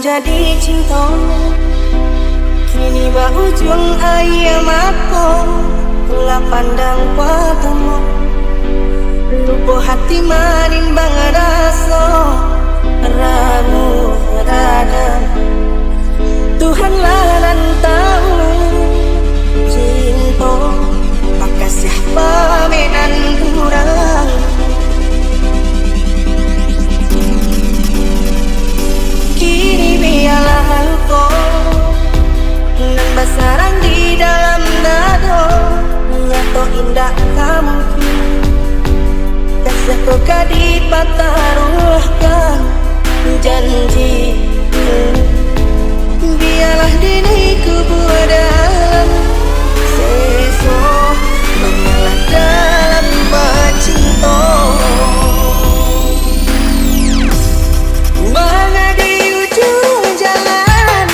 menjadi cinta. Kini ujung ayam aku pula pandang padamu. Lupa hati manimbang rasa ragu rada. Tuhanlah nan tahu cinta maka siapa menan kurang. Kini biarlah lupa nan bersarang di dalam dada. Nyata indah kamu kasihku kadi pataruhkan janji. Biarlah diriku berdalam sesok mengalah dalam bercinta. Mana di ujung jalan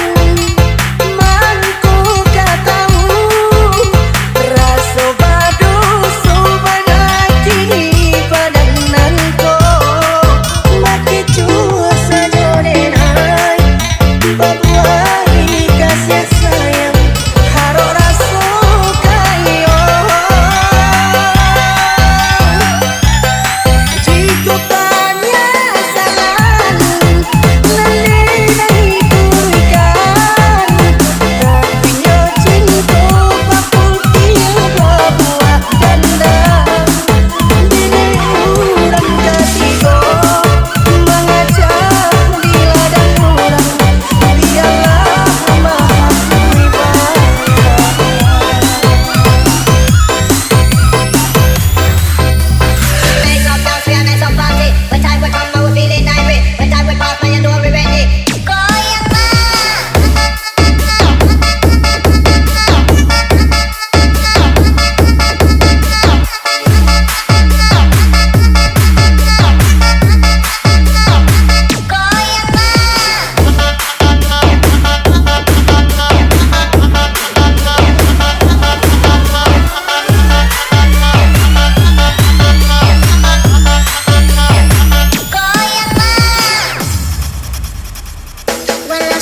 mangku katamu rasa badu subadati padananku maki cua saja denai babuai kasih sayang haro rasa kayo. Jika tanya salan nanti kuikan tapi yo cinta paputi babuak dandang dini urang ketiga mengajak di ladang urang. Biarlah maha wibawa. Make some dance, we make some party. When time will come, now we feeling irate. When time will pass, now you know we ready. When I